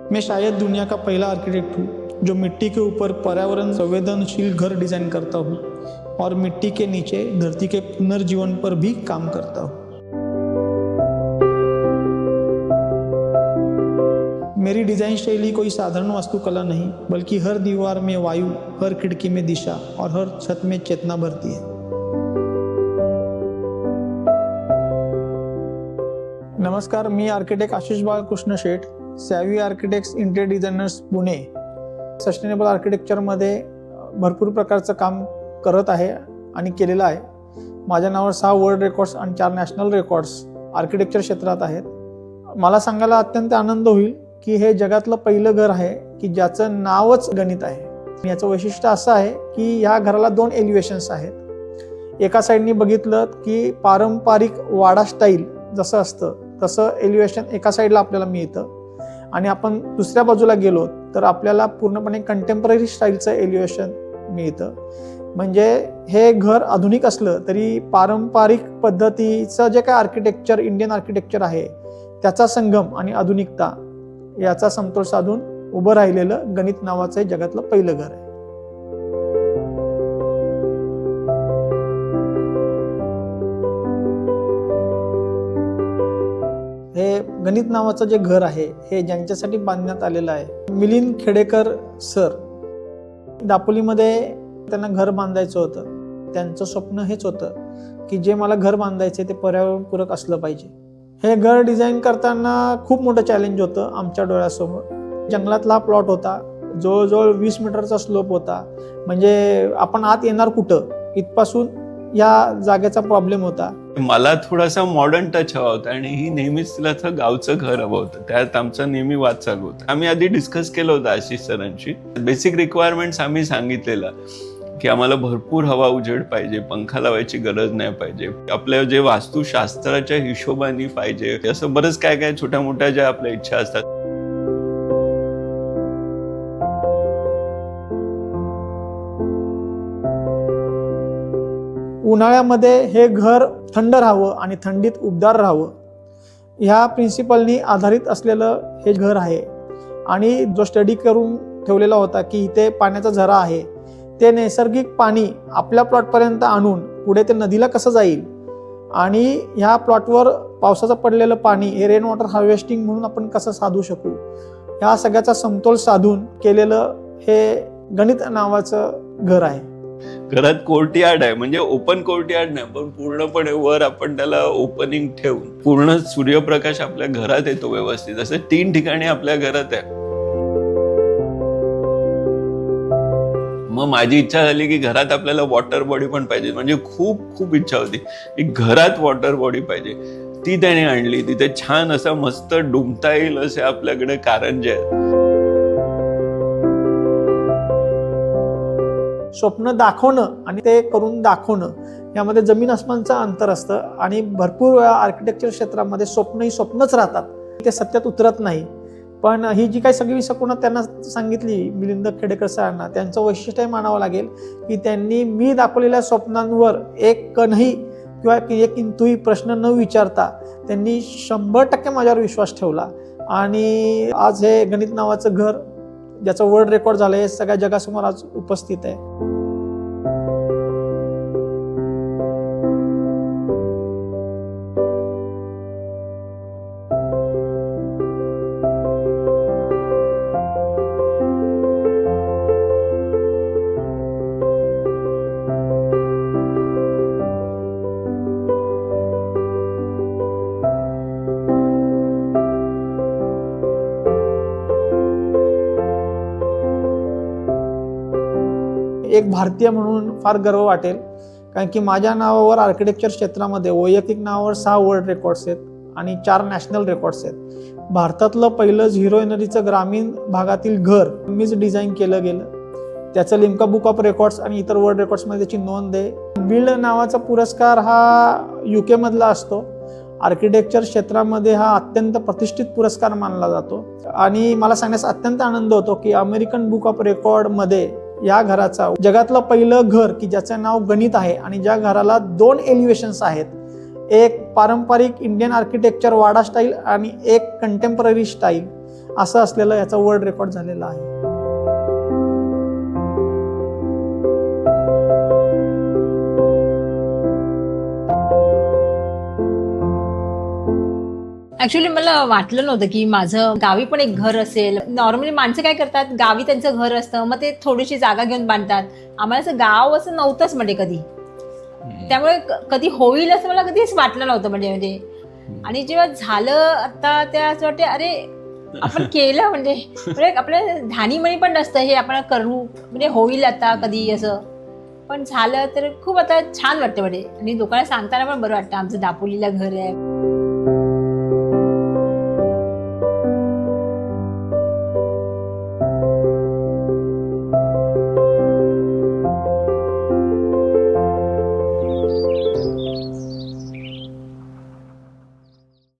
मैं शायद दुनिया का पहला आर्किटेक्ट हूँ जो मिट्टी के ऊपर पर्यावरण संवेदनशील घर डिजाइन करता हूँ और मिट्टी के नीचे धरती के पुनर्जीवन पर भी काम करता हूँ। मेरी डिजाइन शैली कोई साधारण वास्तुकला नहीं, बल्कि हर दीवार में वायु, हर खिड़की में दिशा और हर छत में चेतना भरती है। नमस्कार, मी architect Ashish Balkrishna Sheth, savvy architects interior designers Pune, sustainable आर्किटेक्चरमध्ये भरपूर प्रकारचं काम करत आहे आणि केलेलं आहे। माझ्या नावावर 6 वर्ल्ड रेकॉर्ड्स आणि 4 नॅशनल रेकॉर्ड्स आर्किटेक्चर क्षेत्रात आहेत। मला सांगायला अत्यंत आनंद होईल की हे जगातलं पहिलं घर आहे की ज्याचं नावच गणित आहे। याचं वैशिष्ट्य असं आहे की ह्या घराला 2 एलिव्हेशन्स आहेत। एका साईडनी बघितलं की पारंपरिक वाडा स्टाईल जसं असतं तसं एलिव्हेशन एका साईडला आपल्याला मिळतं आणि आपण दुसऱ्या बाजूला गेलो तर आपल्याला पूर्णपणे कंटेम्पररी स्टाईलचं एलिव्हेशन मिळतं। म्हणजे हे घर आधुनिक असलं तरी पारंपरिक पद्धतीचं जे काय आर्किटेक्चर, इंडियन आर्किटेक्चर आहे त्याचा संगम आणि आधुनिकता याचा समतोल साधून उभं राहिलेलं गणित नावाचं जगातलं पहिलं घर आहे। हे गणित नावाचं जे घर आहे हे ज्यांच्यासाठी बांधण्यात आलेलं आहे, मिलिंद खेडेकर सर। दापोलीमध्ये त्यांना घर बांधायचं होतं। त्यांचं स्वप्न हेच होतं की जे मला घर बांधायचे ते पर्यावरणपूरक असलं पाहिजे। हे घर डिझाईन करताना खूप मोठं चॅलेंज होतं आमच्या डोळ्यासमोर। जंगलातला प्लॉट होता, जवळजवळ 20 मीटरचा स्लोप होता, म्हणजे आपण आत येणार कुठं इथपासून या जागेचा प्रॉब्लेम होता। मला थोडासा मॉडर्न टच हवा होता आणि ही नेहमीच तिला गावचं घर हवं होतं। त्यात आमचा नेहमी वाद चालू होता। आम्ही आधी डिस्कस केलं होतं आशिष सरांशी। बेसिक रिक्वायरमेंट्स आम्ही सांगितलेलं की आम्हाला भरपूर हवा उजेड पाहिजे, पंखा लावायची गरज नाही पाहिजे, आपल्या जे वास्तुशास्त्राच्या हिशोबाने पाहिजे, असं बरंच काय काय छोट्या मोठ्या ज्या आपल्या इच्छा असतात। उन्हाळ्यामध्ये हे घर थंड राहावं आणि थंडीत उबदार राहावं ह्या प्रिन्सिपलनी आधारित असलेलं हे घर आहे। आणि जो स्टडी करून ठेवलेला होता की इथे पाण्याचा झरा आहे, ते नैसर्गिक पाणी आपल्या प्लॉटपर्यंत आणून पुढे ते नदीला कसं जाईल आणि ह्या प्लॉटवर पावसाचं पडलेलं पाणी हे रेन वॉटर हार्वेस्टिंग म्हणून आपण कसं साधू शकू, ह्या सगळ्याचा समतोल साधून केलेलं हे गणित नावाचं घर आहे। घरात कोर्टयार्ड आहे, म्हणजे ओपन कोर्टयार्ड नाही, पण पूर्णपणे वर आपण त्याला ओपनिंग ठेवून पूर्ण सूर्यप्रकाश आपल्या घरात येतो व्यवस्थित। असं 3 ठिकाणी आपल्या घरात आहे। मग माझी इच्छा झाली की घरात आपल्याला वॉटर बॉडी पण पाहिजे, म्हणजे खूप खूप इच्छा होती की घरात वॉटर बॉडी पाहिजे। ती त्याने आणली। तिथे छान असा मस्त डुंबता येईल असे आपल्याकडे कारंजे आहेत। स्वप्न दाखवणं आणि ते करून दाखवणं यामध्ये जमीन आसमानचं अंतर असतं आणि भरपूर वेळा आर्किटेक्चर क्षेत्रामध्ये स्वप्न ही स्वप्नच राहतात, ते सत्यात उतरत नाही। पण ही जी काही सगळी सकुना त्यांना सांगितली मिलिंद खेडेकर सरांना, त्यांचं वैशिष्ट्य मानावं लागेल की त्यांनी मी दाखवलेल्या स्वप्नांवर एक कणही किंवा एक इंतुही प्रश्न न विचारता त्यांनी 100% माझ्यावर विश्वास ठेवला आणि आज हे गणित नावाचं घर ज्याचं वर्ल्ड रेकॉर्ड झालं हे सगळ्या जगासमोर आज उपस्थित आहे। एक भारतीय म्हणून फार गर्व वाटेल, कारण की माझ्या नावावर आर्किटेक्चर क्षेत्रामध्ये वैयक्तिक नावावर 6 वर्ल्ड रेकॉर्ड्स आहेत आणि 4 नॅशनल रेकॉर्ड्स आहेत। भारतातलं पहिलं 0 एनर्जीचं ग्रामीण भागातील घर मीच डिझाईन केलं गेलं, त्याचं लिम्का बुक ऑफ रेकॉर्ड्स आणि इतर वर्ल्ड रेकॉर्ड्समध्ये त्याची नोंद आहे। बिल्ड नावाचा पुरस्कार हा UK मधला असतो। आर्किटेक्चर क्षेत्रामध्ये हा अत्यंत प्रतिष्ठित पुरस्कार मानला जातो आणि मला सांगण्यास अत्यंत आनंद होतो की अमेरिकन बुक ऑफ रेकॉर्डमध्ये या घराचा जगातलं पहिलं घर की ज्याचं नाव गणित आहे आणि ज्या घराला 2 एलिव्हेशन्स आहेत, एक पारंपरिक इंडियन आर्किटेक्चर वाडा स्टाईल आणि एक कंटेम्पररी स्टाईल असं असलेलं याचा वर्ल्ड रेकॉर्ड झालेला आहे. ऍक्च्युली मला वाटलं नव्हतं की माझं गावी पण एक घर असेल. नॉर्मली माणसं काय करतात, गावी त्यांचं घर असतं, मग ते थोडीशी जागा घेऊन बांधतात. आम्हाला असं गाव असं नव्हतंच म्हणजे कधी, त्यामुळे कधी होईल असं मला कधीच वाटलं नव्हतं म्हणजे. आणि जेव्हा झालं आता त्या असं वाटते अरे आपण केलं म्हणजे आपलं धानीमणी पण नसतं हे आपण करू म्हणजे होईल आता कधी असं, पण झालं तर खूप आता छान वाटतं म्हणजे. आणि लोकांना सांगताना पण बरं वाटतं आमचं दापोलीला घर आहे.